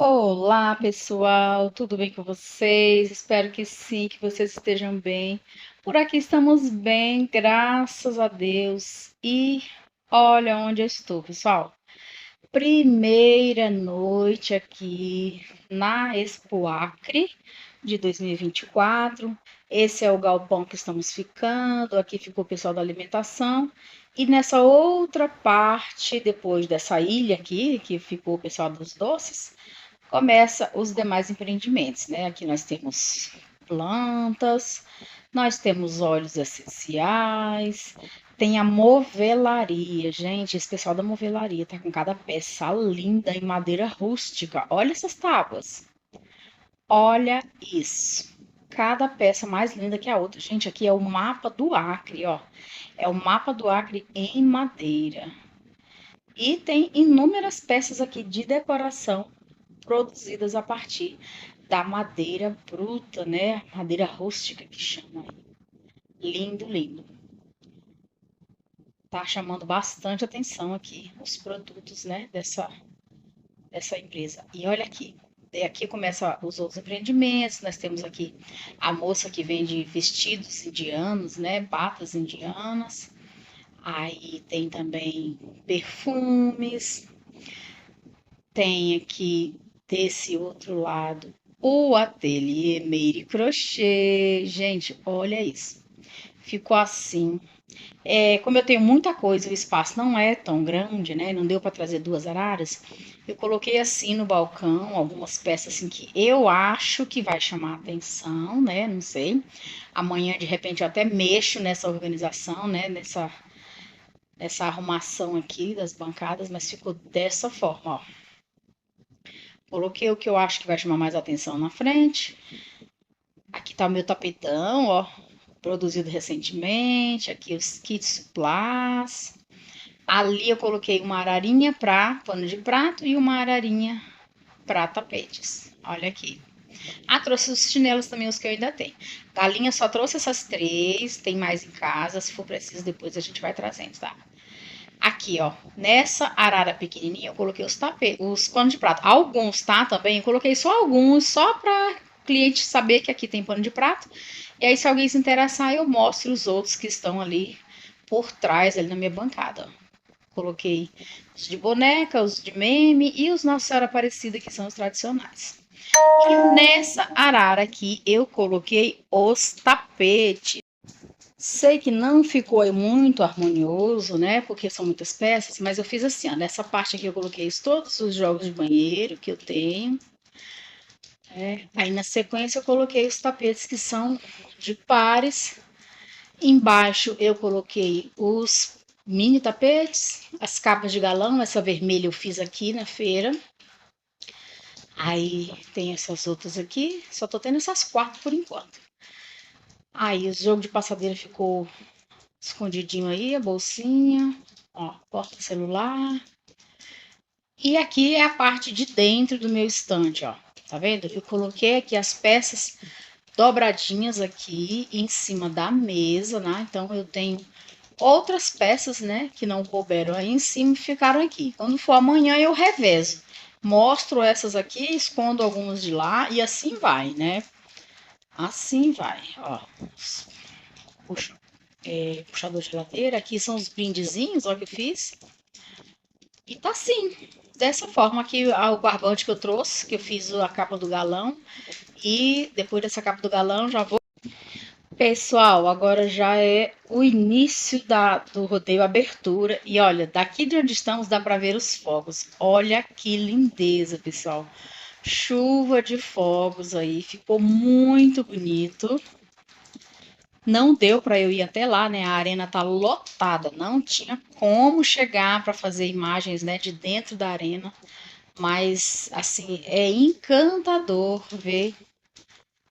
Olá, pessoal, tudo bem com vocês? Espero que sim, que vocês estejam bem. Por aqui estamos bem, graças a Deus. E olha onde eu estou, pessoal. Primeira noite aqui na Expo Acre de 2024. Esse é o galpão que estamos ficando. Aqui ficou o pessoal da alimentação. E nessa outra parte, depois dessa ilha aqui, que ficou o pessoal dos doces, começa os demais empreendimentos, né? Aqui nós temos plantas, nós temos óleos essenciais, tem a movelaria. Gente, esse pessoal da movelaria tá com cada peça linda em madeira rústica. Olha essas tábuas. Olha isso. Cada peça mais linda que a outra. Gente, aqui é o mapa do Acre, ó. É o mapa do Acre em madeira. E tem inúmeras peças aqui de decoração produzidas a partir da madeira bruta, né? Madeira rústica que chama. Lindo, lindo. Tá chamando bastante atenção aqui os produtos, né, dessa empresa. E olha aqui, aqui começa os outros empreendimentos. Nós temos aqui a moça que vende vestidos indianos, né, batas indianas. Aí tem também perfumes. Tem aqui desse outro lado o ateliê Meire Crochê. Gente, olha isso. Ficou assim. Como eu tenho muita coisa, o espaço não é tão grande, né? Não deu para trazer duas araras. Eu coloquei assim no balcão algumas peças assim que eu acho que vai chamar atenção, né? Não sei. Amanhã de repente eu até mexo nessa organização, né? Nessa arrumação aqui das bancadas, mas ficou dessa forma, ó. Coloquei o que eu acho que vai chamar mais atenção na frente. Aqui tá o meu tapetão, ó, produzido recentemente. Aqui os kits suplás. Ali eu coloquei uma ararinha para pano de prato e uma ararinha para tapetes. Olha aqui. Ah, trouxe os chinelos também, os que eu ainda tenho. Galinha só trouxe essas três, tem mais em casa. Se for preciso, depois a gente vai trazendo, tá? Aqui, ó, nessa arara pequenininha, eu coloquei os panos de prato. Alguns, tá? Também eu coloquei só alguns, só para cliente saber que aqui tem pano de prato. E aí, se alguém se interessar, eu mostro os outros que estão ali por trás, ali na minha bancada. Coloquei os de boneca, os de meme e os Nossa Senhora Aparecida, que são os tradicionais. E nessa arara aqui, eu coloquei os tapetes. Sei que não ficou muito harmonioso, né? Porque são muitas peças, mas eu fiz assim, ó. Nessa parte aqui eu coloquei todos os jogos de banheiro que eu tenho. Aí na sequência eu coloquei os tapetes que são de pares. Embaixo eu coloquei os mini tapetes, as capas de galão. Essa vermelha eu fiz aqui na feira. Aí tem essas outras aqui. Só tô tendo essas quatro por enquanto. Aí o jogo de passadeira ficou escondidinho aí, a bolsinha, ó, porta-celular. E aqui é a parte de dentro do meu estante, ó. Tá vendo? Eu coloquei aqui as peças dobradinhas aqui em cima da mesa, né? Então eu tenho outras peças, né, que não couberam aí em cima e ficaram aqui. Quando for amanhã eu revezo. Mostro essas aqui, escondo algumas de lá e assim vai, né? Assim vai, ó. Puxa, puxador de geladeira. Aqui são os brindezinhos, ó, que eu fiz. E tá assim, dessa forma aqui, o barbante que eu trouxe, que eu fiz a capa do galão. E depois dessa capa do galão, já vou. Pessoal, agora já é o início do rodeio, abertura. E olha, daqui de onde estamos dá para ver os fogos. Olha que lindeza, pessoal. Chuva de fogos aí, ficou muito bonito. Não deu para eu ir até lá, né? A arena tá lotada, não tinha como chegar para fazer imagens, né, de dentro da arena, mas assim, é encantador ver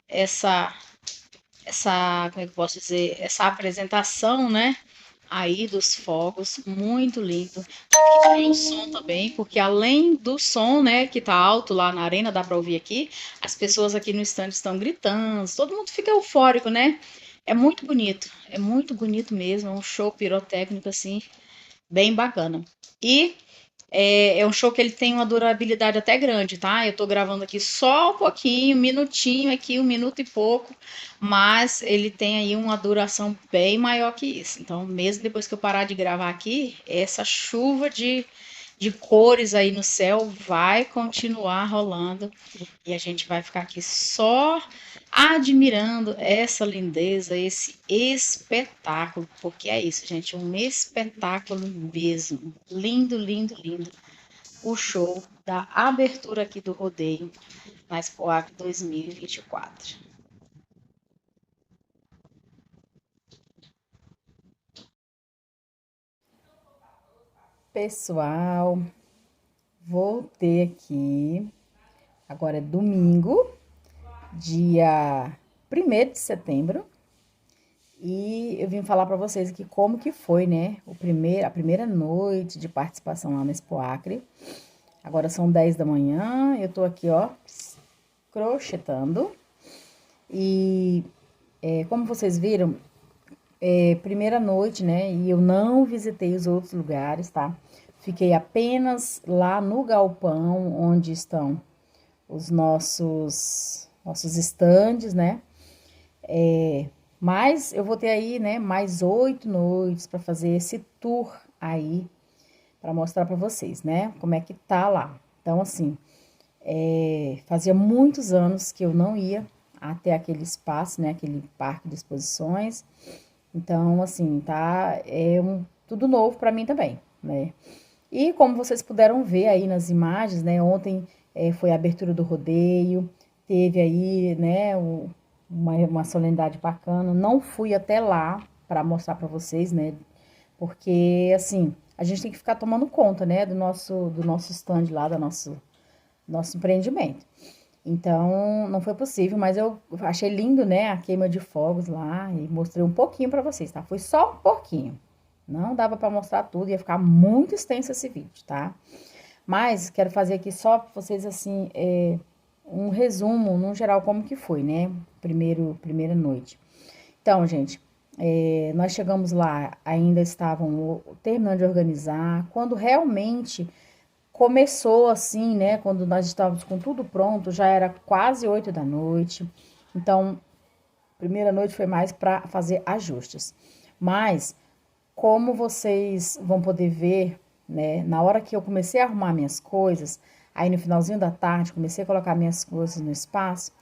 essa como é que eu posso dizer, essa apresentação, né? Aí dos fogos, muito lindo. E o som também, porque além do som, né, que tá alto lá na arena, dá para ouvir aqui, as pessoas aqui no stand estão gritando, todo mundo fica eufórico, né? É muito bonito mesmo, é um show pirotécnico assim, bem bacana. E É um show que ele tem uma durabilidade até grande, tá? Eu tô gravando aqui só um pouquinho, um minutinho aqui, um minuto e pouco, mas ele tem aí uma duração bem maior que isso. Então, mesmo depois que eu parar de gravar aqui, essa chuva de cores aí no céu vai continuar rolando e a gente vai ficar aqui só admirando essa lindeza, esse espetáculo, porque é isso, gente, um espetáculo mesmo. Lindo, lindo, lindo. O show da abertura aqui do rodeio na Expoac 2024. Pessoal, voltei aqui. Agora é domingo, dia 1º de setembro, e eu vim falar para vocês aqui como que foi, né, a primeira noite de participação lá na Expo Acre. Agora são 10 da manhã, eu tô aqui, ó, crochetando. E como vocês viram, primeira noite, né, e eu não visitei os outros lugares, tá? Fiquei apenas lá no galpão onde estão os nossos estandes, né? Mas eu vou ter aí, né, mais 8 noites para fazer esse tour aí, para mostrar para vocês, né, como é que tá lá. Então, assim, fazia muitos anos que eu não ia até aquele espaço, né, aquele parque de exposições. Então, assim, tá, tudo novo para mim também, né. E como vocês puderam ver aí nas imagens, né, ontem foi a abertura do rodeio, teve aí, né, uma solenidade bacana. Não fui até lá para mostrar para vocês, né, porque, assim, a gente tem que ficar tomando conta, né, do nosso stand lá, do nosso empreendimento. Então, não foi possível, mas eu achei lindo, né, a queima de fogos lá e mostrei um pouquinho para vocês, tá? Foi só um pouquinho. Não dava para mostrar tudo, ia ficar muito extenso esse vídeo, tá? Mas quero fazer aqui só para vocês, assim, um resumo, no geral, como que foi, né? Primeira noite. Então, gente, nós chegamos lá, ainda estavam terminando de organizar. Quando realmente começou assim, né? Quando nós estávamos com tudo pronto, já era quase 8 da noite. Então, primeira noite foi mais para fazer ajustes. Mas como vocês vão poder ver, né, na hora que eu comecei a arrumar minhas coisas, aí no finalzinho da tarde, comecei a colocar minhas coisas no espaço,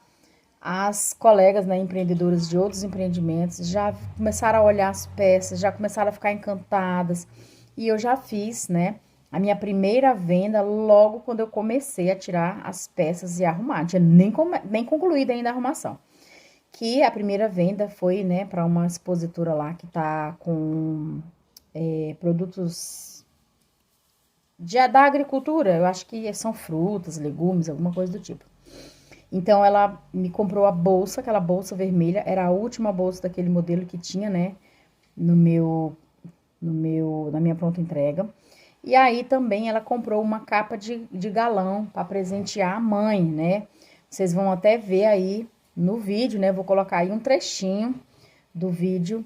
as colegas, né, empreendedoras de outros empreendimentos já começaram a olhar as peças, já começaram a ficar encantadas. E eu já fiz, né, a minha primeira venda logo quando eu comecei a tirar as peças e arrumar. Não tinha nem concluído ainda a arrumação. Que a primeira venda foi, né, para uma expositora lá que tá com produtos da agricultura. Eu acho que são frutas, legumes, alguma coisa do tipo. Então ela me comprou a bolsa, aquela bolsa vermelha, era a última bolsa daquele modelo que tinha, né, no meu, na minha pronta entrega. E aí também ela comprou uma capa de galão para presentear a mãe, né? Vocês vão até ver aí no vídeo, né? Vou colocar aí um trechinho do vídeo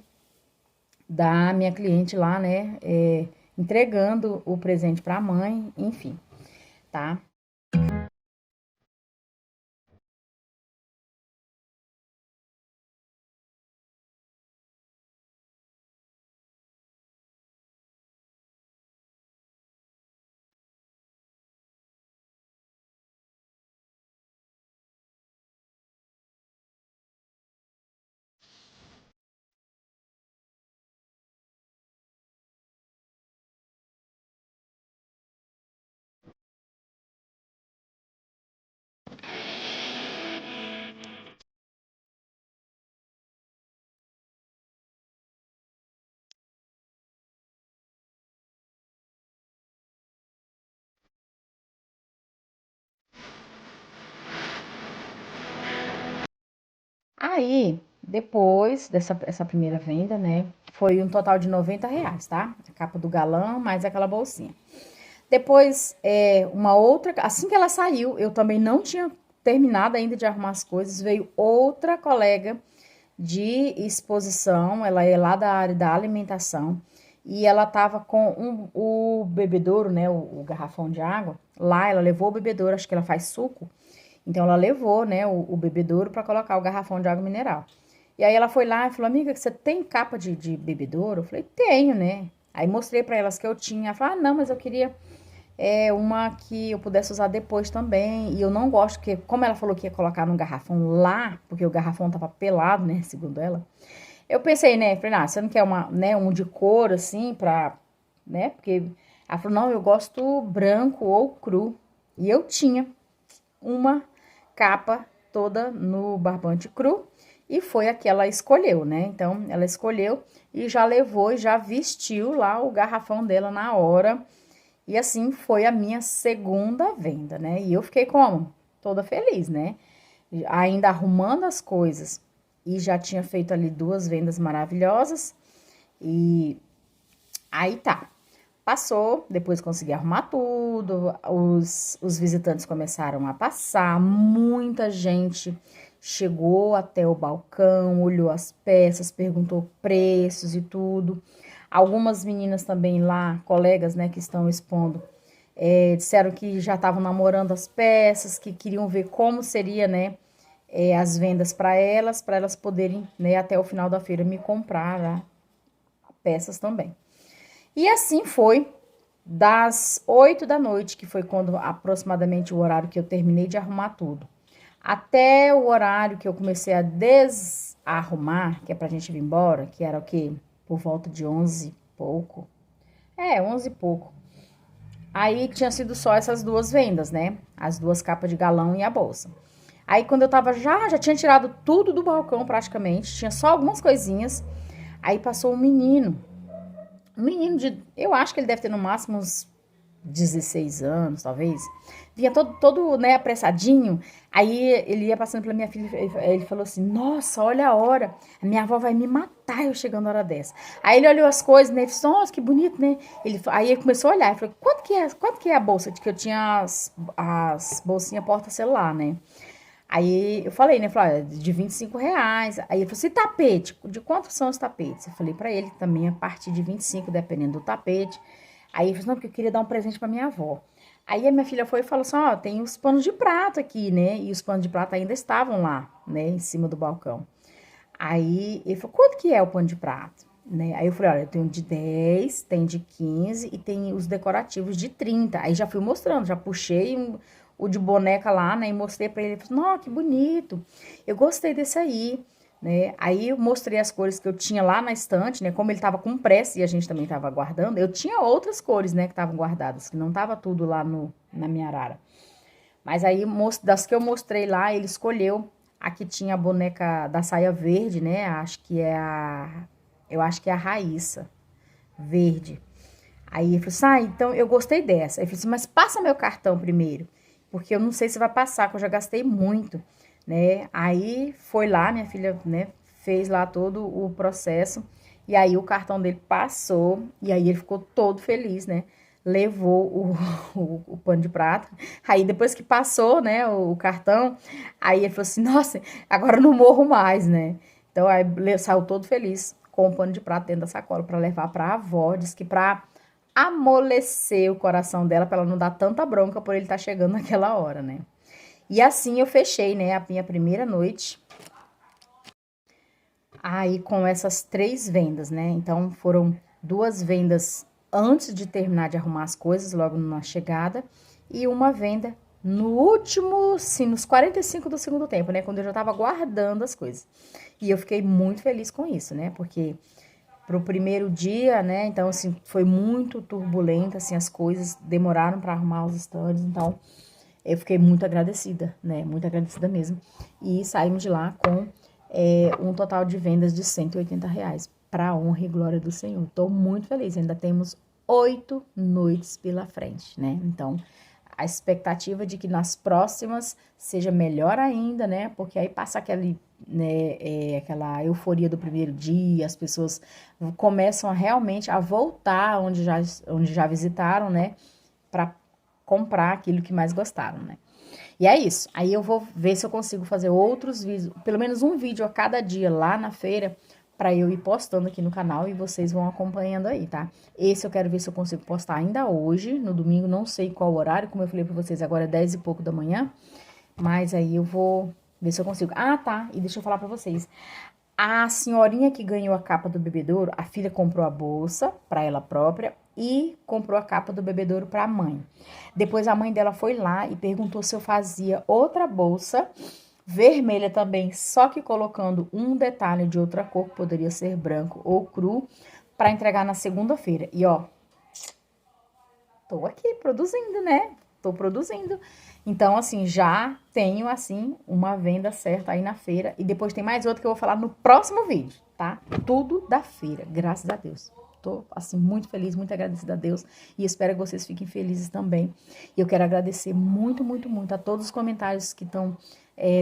da minha cliente lá, né? Entregando o presente para a mãe, enfim, tá? Aí, depois dessa essa primeira venda, né? Foi um total de R$ 90, tá? A capa do galão, mais aquela bolsinha. Depois, uma outra. Assim que ela saiu, eu também não tinha terminado ainda de arrumar as coisas. Veio outra colega de exposição, ela é lá da área da alimentação. e ela tava com o bebedouro, né, o garrafão de água. Lá ela levou o bebedouro, acho que ela faz suco. Então ela levou, né, o bebedouro para colocar o garrafão de água mineral. E aí ela foi lá e falou: amiga, você tem capa de bebedouro? Eu falei: tenho, né? Aí mostrei para elas que eu tinha. Ela falou: ah, não, mas eu queria uma que eu pudesse usar depois também. E eu não gosto, porque como ela falou que ia colocar no garrafão lá, porque o garrafão tava pelado, né, segundo ela. Eu pensei, né, falei: ah, você não quer uma, né, um de cor assim pra, né? Porque ela falou: não, eu gosto branco ou cru. E eu tinha uma capa toda no barbante cru e foi a que ela escolheu, né? Então, ela escolheu e já levou e já vestiu lá o garrafão dela na hora. E assim foi a minha segunda venda, né? E eu fiquei como? Toda feliz, né? Ainda arrumando as coisas e já tinha feito ali 2 vendas maravilhosas. E aí tá. Passou, depois consegui arrumar tudo, os visitantes começaram a passar, muita gente chegou até o balcão, olhou as peças, perguntou preços e tudo. Algumas meninas também lá, colegas, né, que estão expondo, disseram que já estavam namorando as peças, que queriam ver como seria, né, as vendas para elas poderem, né, até o final da feira me comprar, né, peças também. E assim foi, das 8 da noite, que foi quando aproximadamente o horário que eu terminei de arrumar tudo, até o horário que eu comecei a desarrumar, que é pra gente vir embora, que era o quê? Por volta de 11 e pouco. 11 e pouco. Aí tinha sido só essas 2 vendas, né? As 2 capas de galão e a bolsa. Aí quando eu tava já tinha tirado tudo do balcão praticamente, tinha só algumas coisinhas. Aí passou um menino de, eu acho que ele deve ter no máximo uns 16 anos, talvez. Vinha todo, né, apressadinho. Aí ele ia passando pela minha filha, ele falou assim: nossa, olha a hora, a minha avó vai me matar eu chegando a hora dessa. Aí ele olhou as coisas, né, ele disse: nossa, que bonito, né? Aí ele começou a olhar, ele falou: quanto que é a bolsa? De que eu tinha as bolsinhas porta-celular, né? Aí eu falei, né? Falei: de R$ 25. Aí ele falou assim: tapete, de quanto são os tapetes? Eu falei pra ele também a partir de 25, dependendo do tapete. Aí ele falou: não, porque eu queria dar um presente pra minha avó. Aí a minha filha foi e falou assim: ó, tem os panos de prato aqui, né? E os panos de prato ainda estavam lá, né? Em cima do balcão. Aí ele falou: quanto que é o pano de prato? Né? Aí eu falei: olha, eu tenho de 10, tem de 15 e tem os decorativos de 30. Aí já fui mostrando, já puxei o de boneca lá, né? E mostrei pra ele. Ele falou: não, que bonito. Eu gostei desse aí. Né? Aí eu mostrei as cores que eu tinha lá na estante, né? Como ele tava com pressa e a gente também tava guardando, eu tinha outras cores, né, que estavam guardadas, que não tava tudo lá na minha arara. Mas aí, das que eu mostrei lá, ele escolheu a que tinha a boneca da saia verde, né? Eu acho que é a Raíssa, verde. Aí ele falou assim: ah, então eu gostei dessa. Aí ele falou assim: mas passa meu cartão primeiro, porque eu não sei se vai passar, que eu já gastei muito, né? Aí foi lá, minha filha, né, fez lá todo o processo, e aí o cartão dele passou, e aí ele ficou todo feliz, né? Levou o pano de prato. Aí depois que passou, né, o cartão, aí ele falou assim: nossa, agora eu não morro mais, né? Então aí saiu todo feliz com o pano de prato dentro da sacola para levar para a avó, diz que para amolecer o coração dela, para ela não dar tanta bronca por ele estar chegando naquela hora, né? E assim eu fechei, né, a minha primeira noite aí com essas 3 vendas, né? Então foram 2 vendas antes de terminar de arrumar as coisas, logo na chegada, e uma venda no último, sim, nos 45 do segundo tempo, né? Quando eu já tava guardando as coisas. E eu fiquei muito feliz com isso, né? Porque pro primeiro dia, né? Então, assim, foi muito turbulento, assim, as coisas demoraram para arrumar os estandes, então eu fiquei muito agradecida, né? Muito agradecida mesmo. E saímos de lá com um total de vendas de R$ 180, para a honra e glória do Senhor. Estou muito feliz, ainda temos 8 noites pela frente, né? Então, a expectativa de que nas próximas seja melhor ainda, né? Porque aí passa aquela euforia do primeiro dia, as pessoas começam realmente a voltar onde já visitaram, né? Para comprar aquilo que mais gostaram, né? E é isso. Aí eu vou ver se eu consigo fazer outros vídeos, pelo menos um vídeo a cada dia lá na feira, para eu ir postando aqui no canal e vocês vão acompanhando aí, tá? Esse eu quero ver se eu consigo postar ainda hoje, no domingo, não sei qual horário, como eu falei para vocês, agora é 10 e pouco da manhã, mas aí eu vou ver se eu consigo. Ah, tá, e deixa eu falar para vocês. A senhorinha que ganhou a capa do bebedouro, a filha comprou a bolsa para ela própria e comprou a capa do bebedouro para a mãe. Depois a mãe dela foi lá e perguntou se eu fazia outra bolsa vermelha também, só que colocando um detalhe de outra cor, que poderia ser branco ou cru, para entregar na segunda-feira. E ó, tô aqui produzindo, né? Tô produzindo. Então, assim, já tenho, assim, uma venda certa aí na feira. E depois tem mais outra que eu vou falar no próximo vídeo, tá? Tudo da feira, graças a Deus. Tô, assim, muito feliz, muito agradecida a Deus. E espero que vocês fiquem felizes também. E eu quero agradecer muito, muito, muito a todos os comentários que estão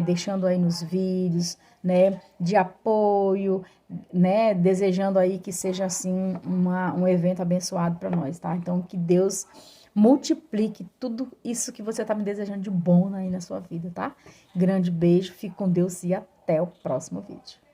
deixando aí nos vídeos, né? De apoio, né? Desejando aí que seja, assim, um evento abençoado para nós, tá? Então, que Deus multiplique tudo isso que você tá me desejando de bom aí na sua vida, tá? Grande beijo, fique com Deus e até o próximo vídeo.